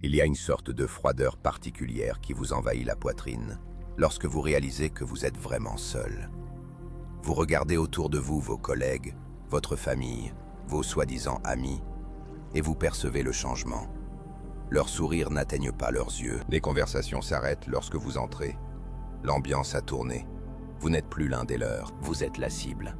Il y a une sorte de froideur particulière qui vous envahit la poitrine lorsque vous réalisez que vous êtes vraiment seul. Vous regardez autour de vous vos collègues, votre famille, vos soi-disant amis, et vous percevez le changement. Leurs sourires n'atteignent pas leurs yeux. Les conversations s'arrêtent lorsque vous entrez. L'ambiance a tourné. Vous n'êtes plus l'un des leurs, vous êtes la cible.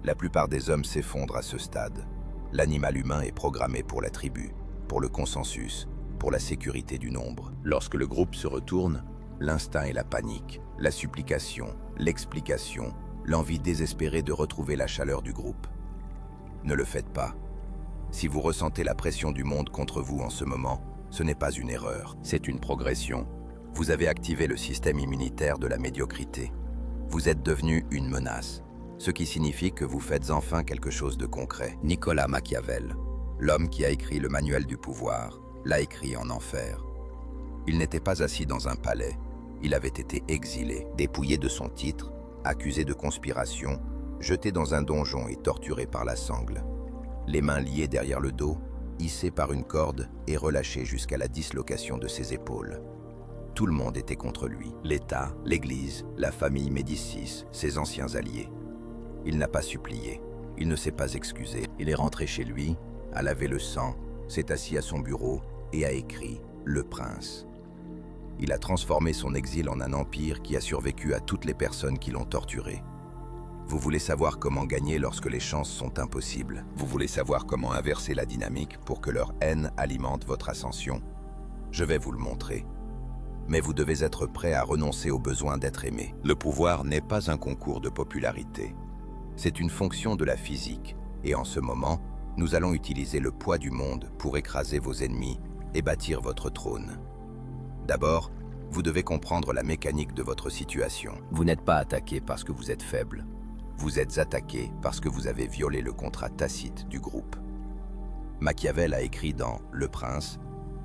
La plupart des hommes s'effondrent à ce stade. L'animal humain est programmé pour la tribu, pour le consensus, pour la sécurité du nombre. Lorsque le groupe se retourne, l'instinct et la panique, la supplication, l'explication, l'envie désespérée de retrouver la chaleur du groupe. Ne le faites pas. Si vous ressentez la pression du monde contre vous en ce moment, ce n'est pas une erreur, c'est une progression. Vous avez activé le système immunitaire de la médiocrité. Vous êtes devenu une menace, ce qui signifie que vous faites enfin quelque chose de concret. Nicolas Machiavel, l'homme qui a écrit le manuel du pouvoir, l'a écrit en enfer. Il n'était pas assis dans un palais, il avait été exilé, dépouillé de son titre, accusé de conspiration, jeté dans un donjon et torturé par la sangle. Les mains liées derrière le dos, hissé par une corde et relâché jusqu'à la dislocation de ses épaules. Tout le monde était contre lui, l'État, l'Église, la famille Médicis, ses anciens alliés. Il n'a pas supplié, il ne s'est pas excusé. Il est rentré chez lui, a lavé le sang, s'est assis à son bureau et a écrit « Le Prince ». Il a transformé son exil en un empire qui a survécu à toutes les personnes qui l'ont torturé. Vous voulez savoir comment gagner lorsque les chances sont impossibles. Vous voulez savoir comment inverser la dynamique pour que leur haine alimente votre ascension. Je vais vous le montrer. Mais vous devez être prêt à renoncer au besoin d'être aimé. Le pouvoir n'est pas un concours de popularité. C'est une fonction de la physique. Et en ce moment, nous allons utiliser le poids du monde pour écraser vos ennemis et bâtir votre trône. D'abord, vous devez comprendre la mécanique de votre situation. Vous n'êtes pas attaqué parce que vous êtes faible. Vous êtes attaqué parce que vous avez violé le contrat tacite du groupe. Machiavel a écrit dans « Le Prince »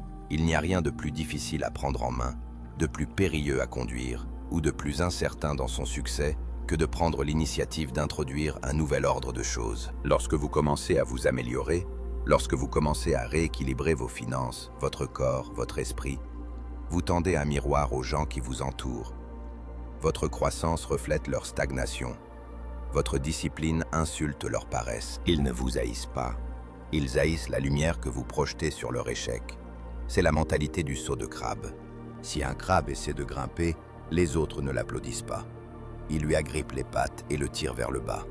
« Il n'y a rien de plus difficile à prendre en main, de plus périlleux à conduire ou de plus incertain dans son succès que de prendre l'initiative d'introduire un nouvel ordre de choses. Lorsque vous commencez à vous améliorer, lorsque vous commencez à rééquilibrer vos finances, votre corps, votre esprit, vous tendez un miroir aux gens qui vous entourent. Votre croissance reflète leur stagnation. Votre discipline insulte leur paresse. Ils ne vous haïssent pas. Ils haïssent la lumière que vous projetez sur leur échec. C'est la mentalité du saut de crabe. Si un crabe essaie de grimper, les autres ne l'applaudissent pas. Ils lui agrippent les pattes et le tirent vers le bas.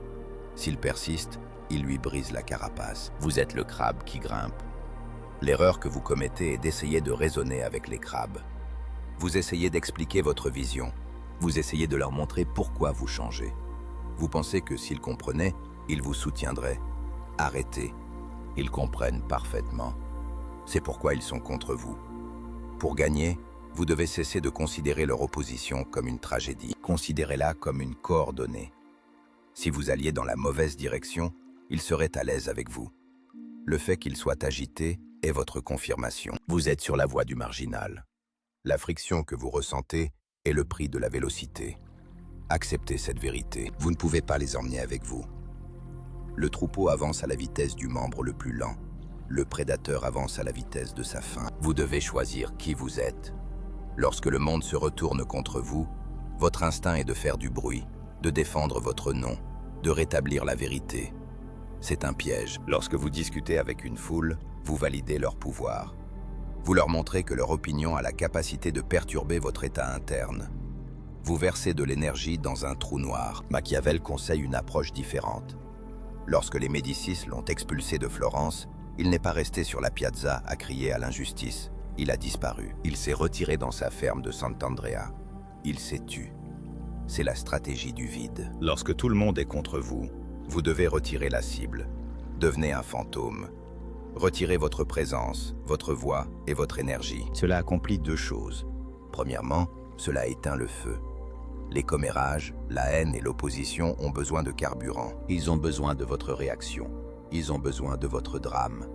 S'il persiste, ils lui brisent la carapace. Vous êtes le crabe qui grimpe. L'erreur que vous commettez est d'essayer de raisonner avec les crabes. Vous essayez d'expliquer votre vision. Vous essayez de leur montrer pourquoi vous changez. Vous pensez que s'ils comprenaient, ils vous soutiendraient. Arrêtez. Ils comprennent parfaitement. C'est pourquoi ils sont contre vous. Pour gagner, vous devez cesser de considérer leur opposition comme une tragédie. Considérez-la comme une coordonnée. Si vous alliez dans la mauvaise direction, ils seraient à l'aise avec vous. Le fait qu'ils soient agités est votre confirmation. Vous êtes sur la voie du marginal. La friction que vous ressentez est le prix de la vélocité. Acceptez cette vérité. Vous ne pouvez pas les emmener avec vous. Le troupeau avance à la vitesse du membre le plus lent. Le prédateur avance à la vitesse de sa faim. Vous devez choisir qui vous êtes. Lorsque le monde se retourne contre vous, votre instinct est de faire du bruit, de défendre votre nom, de rétablir la vérité. C'est un piège. Lorsque vous discutez avec une foule, vous validez leur pouvoir. Vous leur montrez que leur opinion a la capacité de perturber votre état interne. Vous versez de l'énergie dans un trou noir. Machiavel conseille une approche différente. Lorsque les Médicis l'ont expulsé de Florence, il n'est pas resté sur la piazza à crier à l'injustice. Il a disparu. Il s'est retiré dans sa ferme de Sant'Andrea. Il s'est tu. C'est la stratégie du vide. Lorsque tout le monde est contre vous, vous devez retirer la cible. Devenez un fantôme. Retirez votre présence, votre voix et votre énergie. Cela accomplit deux choses. Premièrement, cela éteint le feu. Les commérages, la haine et l'opposition ont besoin de carburant. Ils ont besoin de votre réaction. Ils ont besoin de votre drame.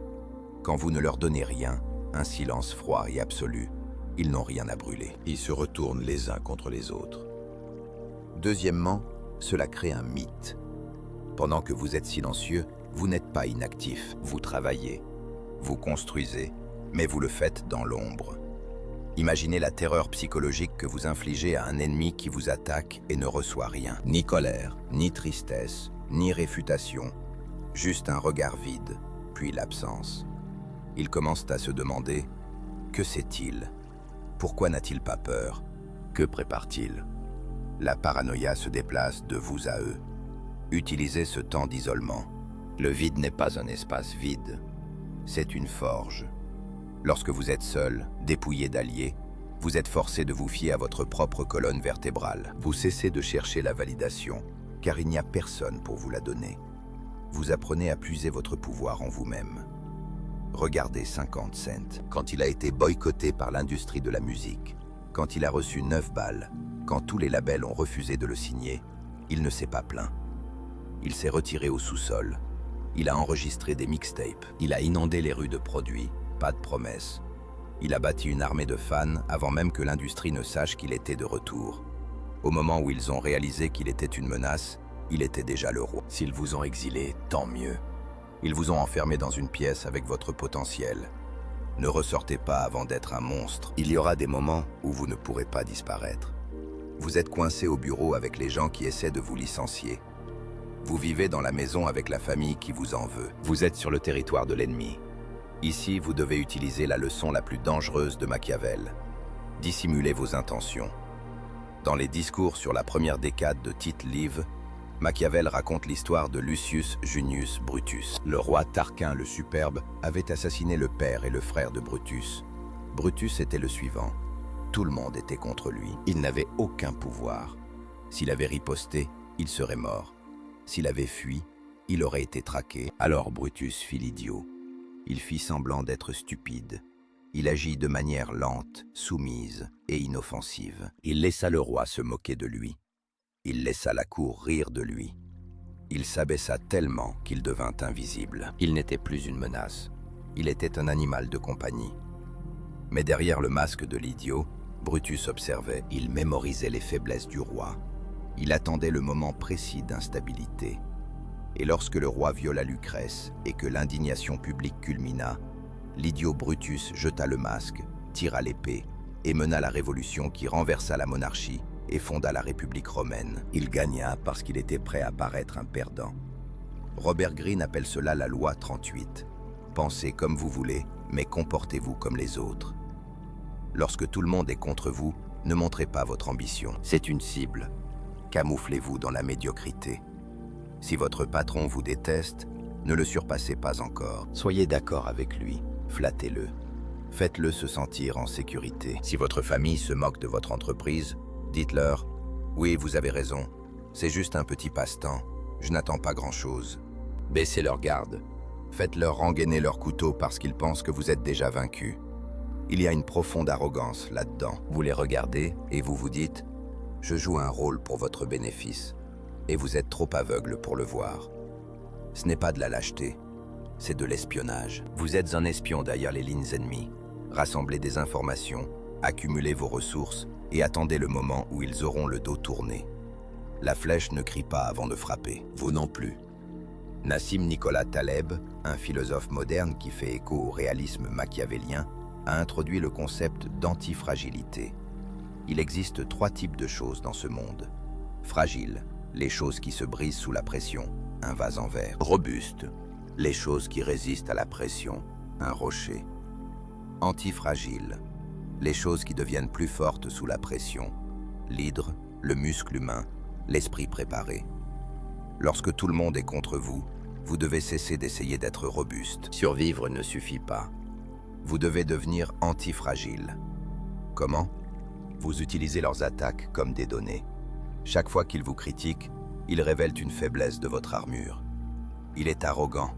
Quand vous ne leur donnez rien, un silence froid et absolu, ils n'ont rien à brûler. Ils se retournent les uns contre les autres. Deuxièmement, cela crée un mythe. Pendant que vous êtes silencieux, vous n'êtes pas inactif. Vous travaillez, vous construisez, mais vous le faites dans l'ombre. Imaginez la terreur psychologique que vous infligez à un ennemi qui vous attaque et ne reçoit rien. Ni colère, ni tristesse, ni réfutation, juste un regard vide, puis l'absence. Ils commencent à se demander « Que sait-il ? Pourquoi n'a-t-il pas peur ? Que prépare-t-il » La paranoïa se déplace de vous à eux. Utilisez ce temps d'isolement. Le vide n'est pas un espace vide, c'est une forge. Lorsque vous êtes seul, dépouillé d'alliés, vous êtes forcé de vous fier à votre propre colonne vertébrale. Vous cessez de chercher la validation, car il n'y a personne pour vous la donner. Vous apprenez à puiser votre pouvoir en vous-même. Regardez 50 Cent, quand il a été boycotté par l'industrie de la musique, quand il a reçu 9 balles, quand tous les labels ont refusé de le signer, il ne s'est pas plaint. Il s'est retiré au sous-sol. Il a enregistré des mixtapes. Il a inondé les rues de produits. Pas de promesses. Il a bâti une armée de fans avant même que l'industrie ne sache qu'il était de retour. Au moment où ils ont réalisé qu'il était une menace, il était déjà le roi. S'ils vous ont exilé, tant mieux. Ils vous ont enfermé dans une pièce avec votre potentiel. Ne ressortez pas avant d'être un monstre. Il y aura des moments où vous ne pourrez pas disparaître. Vous êtes coincé au bureau avec les gens qui essaient de vous licencier. Vous vivez dans la maison avec la famille qui vous en veut. Vous êtes sur le territoire de l'ennemi. Ici, vous devez utiliser la leçon la plus dangereuse de Machiavel. Dissimulez vos intentions. Dans les discours sur la première décade de Tite-Live, Machiavel raconte l'histoire de Lucius Junius Brutus. Le roi Tarquin le Superbe avait assassiné le père et le frère de Brutus. Brutus était le suivant. Tout le monde était contre lui. Il n'avait aucun pouvoir. S'il avait riposté, il serait mort. S'il avait fui, il aurait été traqué. Alors Brutus fit l'idiot. Il fit semblant d'être stupide. Il agit de manière lente, soumise et inoffensive. Il laissa le roi se moquer de lui. Il laissa la cour rire de lui. Il s'abaissa tellement qu'il devint invisible. Il n'était plus une menace. Il était un animal de compagnie. Mais derrière le masque de l'idiot, Brutus observait. Il mémorisait les faiblesses du roi. Il attendait le moment précis d'instabilité. Et lorsque le roi viola Lucrèce et que l'indignation publique culmina, l'idiot Brutus jeta le masque, tira l'épée et mena la révolution qui renversa la monarchie et fonda la République romaine. Il gagna parce qu'il était prêt à paraître un perdant. Robert Greene appelle cela la loi 38. Pensez comme vous voulez, mais comportez-vous comme les autres. Lorsque tout le monde est contre vous, ne montrez pas votre ambition. C'est une cible. Camouflez-vous dans la médiocrité. Si votre patron vous déteste, ne le surpassez pas encore. Soyez d'accord avec lui, flattez-le. Faites-le se sentir en sécurité. Si votre famille se moque de votre entreprise, dites-leur « Oui, vous avez raison, c'est juste un petit passe-temps, je n'attends pas grand-chose. » Baissez leur garde. Faites-leur rengainer leur couteau parce qu'ils pensent que vous êtes déjà vaincu. Il y a une profonde arrogance là-dedans. Vous les regardez et vous vous dites « Je joue un rôle pour votre bénéfice. » Et vous êtes trop aveugle pour le voir. Ce n'est pas de la lâcheté, c'est de l'espionnage. Vous êtes un espion derrière les lignes ennemies. Rassemblez des informations, accumulez vos ressources et attendez le moment où ils auront le dos tourné. La flèche ne crie pas avant de frapper, vous non plus. Nassim Nicolas Taleb, un philosophe moderne qui fait écho au réalisme machiavélien, a introduit le concept d'antifragilité. Il existe 3 types de choses dans ce monde. Fragile, les choses qui se brisent sous la pression, un vase en verre. Robuste, les choses qui résistent à la pression, un rocher. Antifragile, les choses qui deviennent plus fortes sous la pression, l'hydre, le muscle humain, l'esprit préparé. Lorsque tout le monde est contre vous, vous devez cesser d'essayer d'être robuste. Survivre ne suffit pas. Vous devez devenir antifragile. Comment ? Vous utilisez leurs attaques comme des données. Chaque fois qu'ils vous critiquent, ils révèlent une faiblesse de votre armure. Il est arrogant.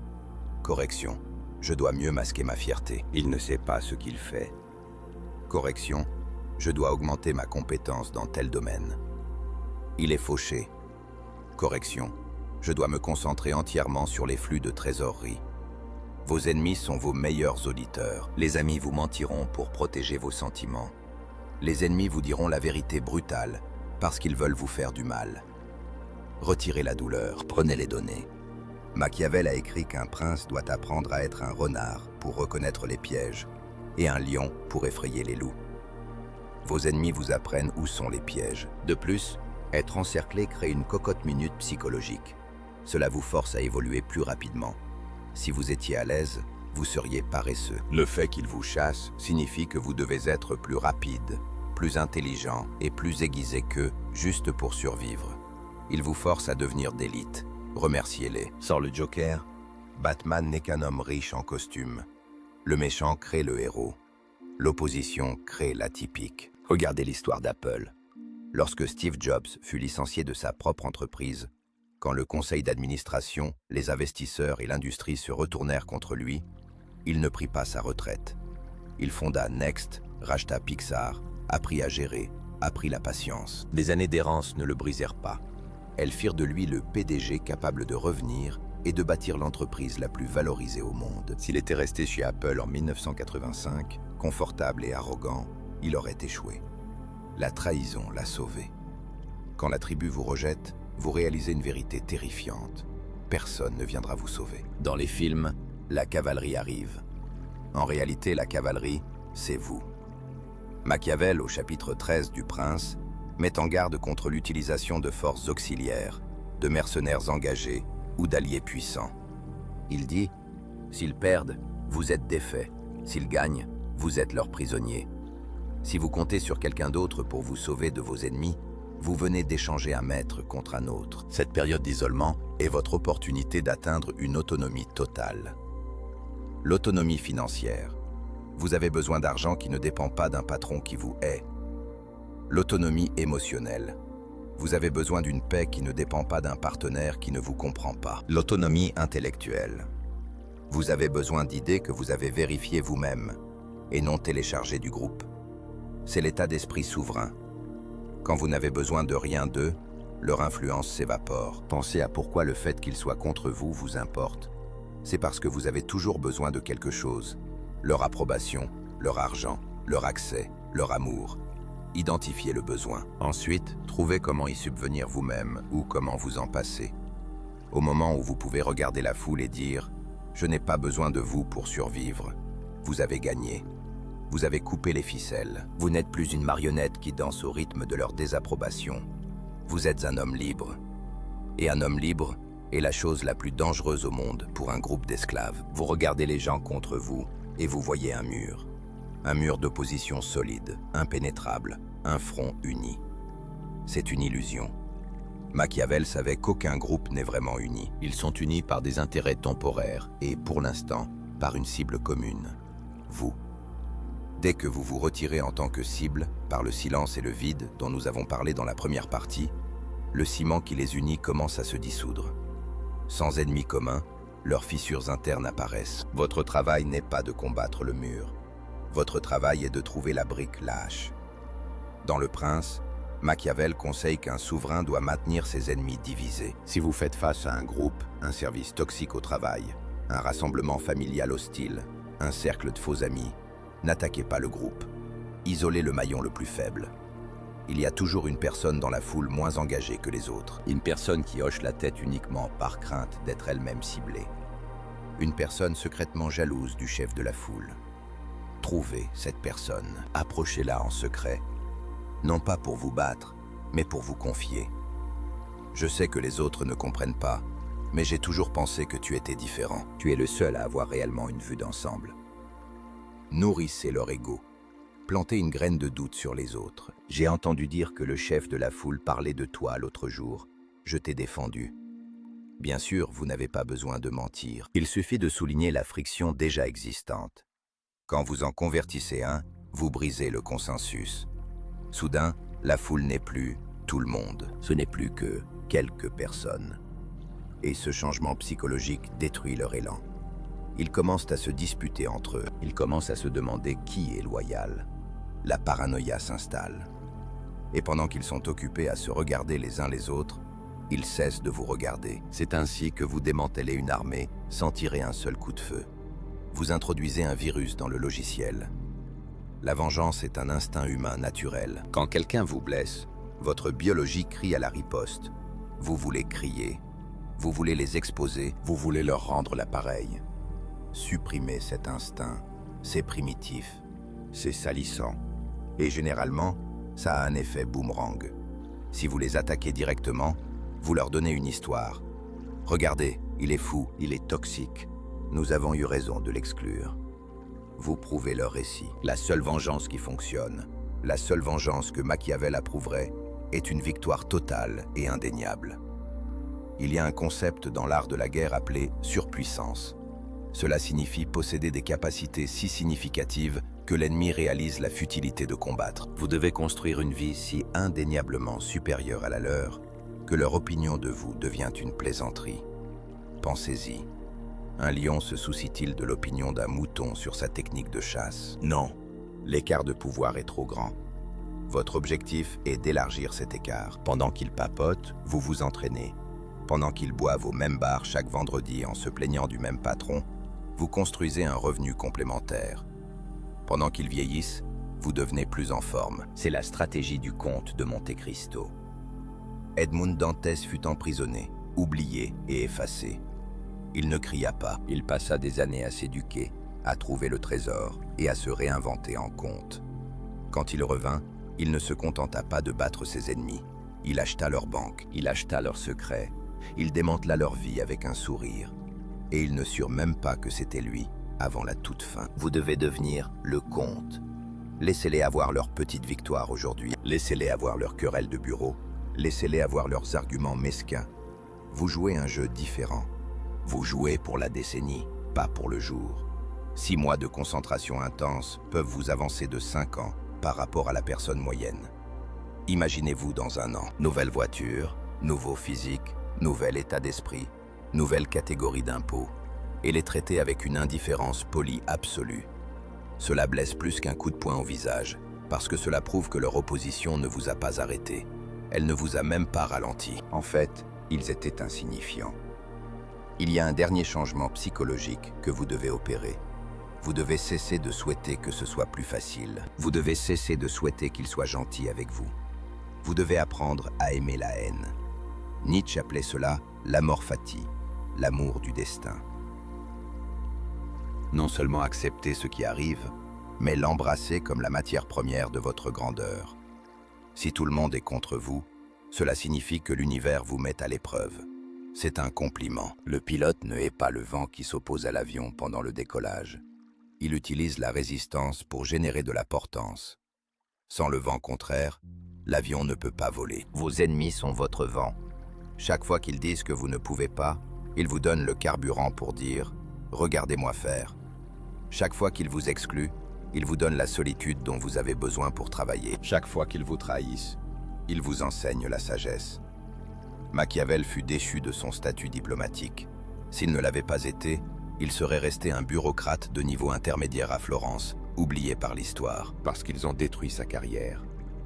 Correction, je dois mieux masquer ma fierté. Il ne sait pas ce qu'il fait. Correction, je dois augmenter ma compétence dans tel domaine. Il est fauché. Correction, je dois me concentrer entièrement sur les flux de trésorerie. Vos ennemis sont vos meilleurs auditeurs. Les amis vous mentiront pour protéger vos sentiments. Les ennemis vous diront la vérité brutale parce qu'ils veulent vous faire du mal. Retirez la douleur, prenez les données. Machiavel a écrit qu'un prince doit apprendre à être un renard pour reconnaître les pièges. et un lion pour effrayer les loups. Vos ennemis vous apprennent où sont les pièges. De plus, être encerclé crée une cocotte minute psychologique. Cela vous force à évoluer plus rapidement. Si vous étiez à l'aise, vous seriez paresseux. Le fait qu'ils vous chassent signifie que vous devez être plus rapide, plus intelligent et plus aiguisé qu'eux, juste pour survivre. Ils vous forcent à devenir d'élite. Remerciez-les. Sort le Joker. Batman n'est qu'un homme riche en costume. Le méchant crée le héros. L'opposition crée l'atypique. Regardez l'histoire d'Apple. Lorsque Steve Jobs fut licencié de sa propre entreprise, quand le conseil d'administration, les investisseurs et l'industrie se retournèrent contre lui, il ne prit pas sa retraite. Il fonda Next, racheta Pixar, apprit à gérer, apprit la patience. Des années d'errance ne le brisèrent pas. Elles firent de lui le PDG capable de revenir et de bâtir l'entreprise la plus valorisée au monde. S'il était resté chez Apple en 1985, confortable et arrogant, il aurait échoué. La trahison l'a sauvé. Quand la tribu vous rejette, vous réalisez une vérité terrifiante. Personne ne viendra vous sauver. Dans les films, la cavalerie arrive. En réalité, la cavalerie, c'est vous. Machiavel, au chapitre 13 du Prince, met en garde contre l'utilisation de forces auxiliaires, de mercenaires engagés ou d'alliés puissants. Il dit « S'ils perdent, vous êtes défaits. S'ils gagnent, vous êtes leurs prisonniers. Si vous comptez sur quelqu'un d'autre pour vous sauver de vos ennemis, vous venez d'échanger un maître contre un autre. Cette période d'isolement est votre opportunité d'atteindre une autonomie totale. L'autonomie financière. Vous avez besoin d'argent qui ne dépend pas d'un patron qui vous hait. L'autonomie émotionnelle. Vous avez besoin d'une paix qui ne dépend pas d'un partenaire qui ne vous comprend pas. L'autonomie intellectuelle. Vous avez besoin d'idées que vous avez vérifiées vous-même et non téléchargées du groupe. C'est l'état d'esprit souverain. Quand vous n'avez besoin de rien d'eux, leur influence s'évapore. Pensez à pourquoi le fait qu'ils soient contre vous vous importe. C'est parce que vous avez toujours besoin de quelque chose. Leur approbation, leur argent, leur accès, leur amour. Identifiez le besoin. Ensuite, trouvez comment y subvenir vous-même ou comment vous en passer. Au moment où vous pouvez regarder la foule et dire « Je n'ai pas besoin de vous pour survivre », vous avez gagné. Vous avez coupé les ficelles. Vous n'êtes plus une marionnette qui danse au rythme de leur désapprobation. Vous êtes un homme libre. Et un homme libre est la chose la plus dangereuse au monde pour un groupe d'esclaves. Vous regardez les gens contre vous et vous voyez un mur. Un mur d'opposition solide, impénétrable, un front uni. C'est une illusion. Machiavel savait qu'aucun groupe n'est vraiment uni. Ils sont unis par des intérêts temporaires et, pour l'instant, par une cible commune. Vous. Dès que vous vous retirez en tant que cible, par le silence et le vide dont nous avons parlé dans la première partie, le ciment qui les unit commence à se dissoudre. Sans ennemis communs, leurs fissures internes apparaissent. Votre travail n'est pas de combattre le mur. Votre travail est de trouver la brique lâche. Dans Le Prince, Machiavel conseille qu'un souverain doit maintenir ses ennemis divisés. Si vous faites face à un groupe, un service toxique au travail, un rassemblement familial hostile, un cercle de faux amis, n'attaquez pas le groupe. Isolez le maillon le plus faible. Il y a toujours une personne dans la foule moins engagée que les autres. Une personne qui hoche la tête uniquement par crainte d'être elle-même ciblée. Une personne secrètement jalouse du chef de la foule. Trouvez cette personne, approchez-la en secret. Non pas pour vous battre, mais pour vous confier. Je sais que les autres ne comprennent pas, mais j'ai toujours pensé que tu étais différent. Tu es le seul à avoir réellement une vue d'ensemble. Nourrissez leur ego. Plantez une graine de doute sur les autres. J'ai entendu dire que le chef de la foule parlait de toi l'autre jour. Je t'ai défendu. Bien sûr, vous n'avez pas besoin de mentir. Il suffit de souligner la friction déjà existante. Quand vous en convertissez un, vous brisez le consensus. Soudain, la foule n'est plus tout le monde. Ce n'est plus que quelques personnes. Et ce changement psychologique détruit leur élan. Ils commencent à se disputer entre eux. Ils commencent à se demander qui est loyal. La paranoïa s'installe. Et pendant qu'ils sont occupés à se regarder les uns les autres, ils cessent de vous regarder. C'est ainsi que vous démantelez une armée sans tirer un seul coup de feu. Vous introduisez un virus dans le logiciel. La vengeance est un instinct humain naturel. Quand quelqu'un vous blesse, votre biologie crie à la riposte. Vous voulez crier. Vous voulez les exposer. Vous voulez leur rendre l'appareil. Supprimez cet instinct. C'est primitif. c'est salissant. Et généralement, ça a un effet boomerang. Si vous les attaquez directement, vous leur donnez une histoire. Regardez, il est fou, il est toxique. Nous avons eu raison de l'exclure. Vous prouvez leur récit. La seule vengeance qui fonctionne, la seule vengeance que Machiavel approuverait, est une victoire totale et indéniable. Il y a un concept dans l'art de la guerre appelé surpuissance. Cela signifie posséder des capacités si significatives que l'ennemi réalise la futilité de combattre. Vous devez construire une vie si indéniablement supérieure à la leur que leur opinion de vous devient une plaisanterie. Pensez-y. Un lion se soucie-t-il de l'opinion d'un mouton sur sa technique de chasse? Non. L'écart de pouvoir est trop grand. Votre objectif est d'élargir cet écart. Pendant qu'ils papotent, vous vous entraînez. Pendant qu'ils boivent au même bar chaque vendredi en se plaignant du même patron, vous construisez un revenu complémentaire. Pendant qu'ils vieillissent, vous devenez plus en forme. C'est la stratégie du comte de Monte Cristo. Edmond Dantès fut emprisonné, oublié et effacé. Il ne cria pas. Il passa des années à s'éduquer, à trouver le trésor et à se réinventer en comte. Quand il revint, il ne se contenta pas de battre ses ennemis. Il acheta leur banque, il acheta leurs secrets, il démantela leur vie avec un sourire. Et ils ne surent même pas que c'était lui, avant la toute fin. Vous devez devenir le comte. Laissez-les avoir leur petite victoire aujourd'hui. Laissez-les avoir leur querelle de bureau. Laissez-les avoir leurs arguments mesquins. Vous jouez un jeu différent. Vous jouez pour la décennie, pas pour le jour. 6 mois de concentration intense peuvent vous avancer de 5 ans par rapport à la personne moyenne. Imaginez-vous dans un an. Nouvelle voiture, nouveau physique, nouvel état d'esprit, nouvelle catégorie d'impôts, et les traiter avec une indifférence polie absolue. Cela blesse plus qu'un coup de poing au visage, parce que cela prouve que leur opposition ne vous a pas arrêté. Elle ne vous a même pas ralenti. En fait, ils étaient insignifiants. Il y a un dernier changement psychologique que vous devez opérer. Vous devez cesser de souhaiter que ce soit plus facile. Vous devez cesser de souhaiter qu'il soit gentil avec vous. Vous devez apprendre à aimer la haine. Nietzsche appelait cela l'amor fati, l'amour du destin. Non seulement accepter ce qui arrive, mais l'embrasser comme la matière première de votre grandeur. Si tout le monde est contre vous, cela signifie que l'univers vous met à l'épreuve. C'est un compliment. Le pilote ne hait pas le vent qui s'oppose à l'avion pendant le décollage. Il utilise la résistance pour générer de la portance. Sans le vent contraire, l'avion ne peut pas voler. Vos ennemis sont votre vent. Chaque fois qu'ils disent que vous ne pouvez pas, ils vous donnent le carburant pour dire « Regardez-moi faire ». Chaque fois qu'ils vous excluent, ils vous donnent la solitude dont vous avez besoin pour travailler. Chaque fois qu'ils vous trahissent, ils vous enseignent la sagesse. Machiavel fut déchu de son statut diplomatique. S'il ne l'avait pas été, il serait resté un bureaucrate de niveau intermédiaire à Florence, oublié par l'histoire. Parce qu'ils ont détruit sa carrière,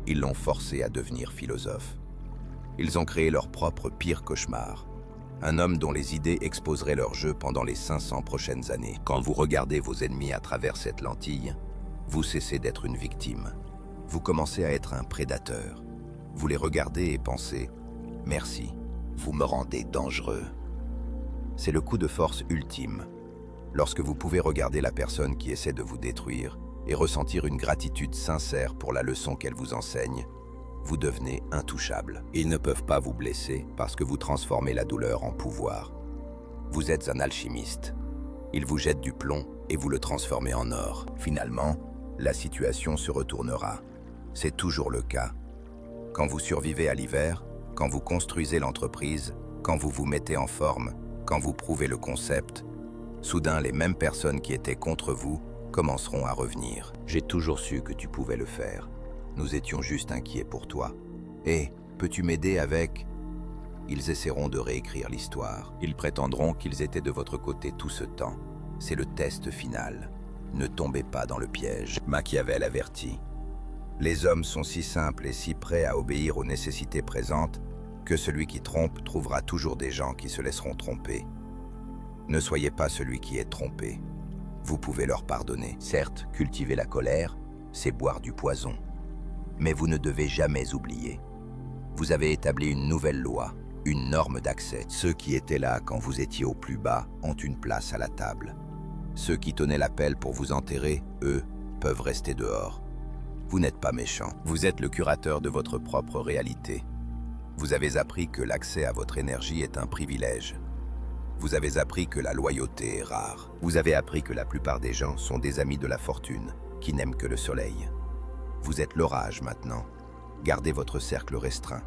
ils l'ont forcé à devenir philosophe. Ils ont créé leur propre pire cauchemar. Un homme dont les idées exposeraient leur jeu pendant les 500 prochaines années. Quand vous regardez vos ennemis à travers cette lentille, vous cessez d'être une victime. Vous commencez à être un prédateur. Vous les regardez et pensez « Merci, vous me rendez dangereux ». C'est le coup de force ultime. Lorsque vous pouvez regarder la personne qui essaie de vous détruire et ressentir une gratitude sincère pour la leçon qu'elle vous enseigne, vous devenez intouchable. Ils ne peuvent pas vous blesser parce que vous transformez la douleur en pouvoir. Vous êtes un alchimiste. Ils vous jettent du plomb et vous le transformez en or. Finalement, la situation se retournera. C'est toujours le cas. Quand vous survivez à l'hiver, quand vous construisez l'entreprise, quand vous vous mettez en forme, quand vous prouvez le concept, soudain les mêmes personnes qui étaient contre vous commenceront à revenir. J'ai toujours su que tu pouvais le faire. Nous étions juste inquiets pour toi. Et peux-tu m'aider avec... Ils essaieront de réécrire l'histoire. Ils prétendront qu'ils étaient de votre côté tout ce temps. C'est le test final. Ne tombez pas dans le piège. Machiavel avertit. Les hommes sont si simples et si prêts à obéir aux nécessités présentes que celui qui trompe trouvera toujours des gens qui se laisseront tromper. Ne soyez pas celui qui est trompé. Vous pouvez leur pardonner. Certes, cultiver la colère, c'est boire du poison. Mais vous ne devez jamais oublier. Vous avez établi une nouvelle loi, une norme d'accès. Ceux qui étaient là quand vous étiez au plus bas ont une place à la table. Ceux qui tenaient l'appel pour vous enterrer, eux, peuvent rester dehors. Vous n'êtes pas méchant, vous êtes le curateur de votre propre réalité. Vous avez appris que l'accès à votre énergie est un privilège. Vous avez appris que la loyauté est rare. Vous avez appris que la plupart des gens sont des amis de la fortune, qui n'aiment que le soleil. Vous êtes l'orage maintenant. Gardez votre cercle restreint.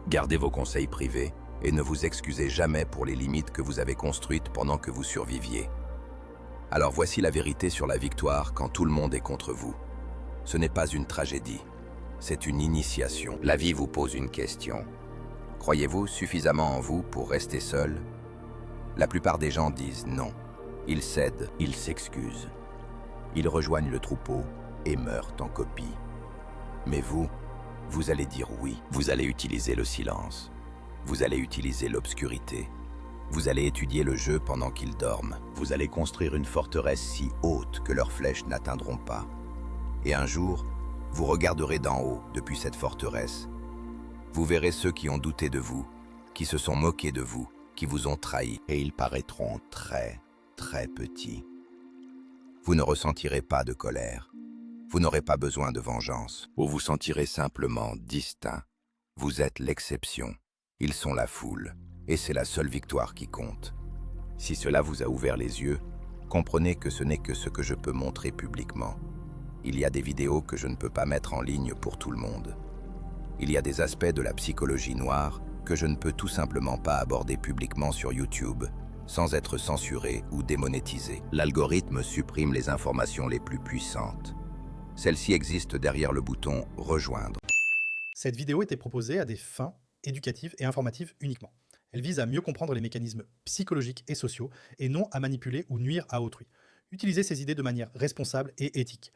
Gardez vos conseils privés et ne vous excusez jamais pour les limites que vous avez construites pendant que vous surviviez. Alors voici la vérité sur la victoire quand tout le monde est contre vous. Ce n'est pas une tragédie, c'est une initiation. La vie vous pose une question. Croyez-vous suffisamment en vous pour rester seul? La plupart des gens disent non. Ils cèdent, ils s'excusent. Ils rejoignent le troupeau et meurent en copie. Mais vous, vous allez dire oui. Vous allez utiliser le silence. Vous allez utiliser l'obscurité. Vous allez étudier le jeu pendant qu'ils dorment. Vous allez construire une forteresse si haute que leurs flèches n'atteindront pas. Et un jour, vous regarderez d'en haut, depuis cette forteresse. Vous verrez ceux qui ont douté de vous, qui se sont moqués de vous, qui vous ont trahi, et ils paraîtront très, très petits. Vous ne ressentirez pas de colère. Vous n'aurez pas besoin de vengeance. Vous vous sentirez simplement distinct. Vous êtes l'exception. Ils sont la foule, et c'est la seule victoire qui compte. Si cela vous a ouvert les yeux, comprenez que ce n'est que ce que je peux montrer publiquement. Il y a des vidéos que je ne peux pas mettre en ligne pour tout le monde. Il y a des aspects de la psychologie noire que je ne peux tout simplement pas aborder publiquement sur YouTube, sans être censuré ou démonétisé. L'algorithme supprime les informations les plus puissantes. Celles-ci existent derrière le bouton « Rejoindre ». Cette vidéo était proposée à des fins éducatives et informatives uniquement. Elle vise à mieux comprendre les mécanismes psychologiques et sociaux et non à manipuler ou nuire à autrui. Utilisez ces idées de manière responsable et éthique.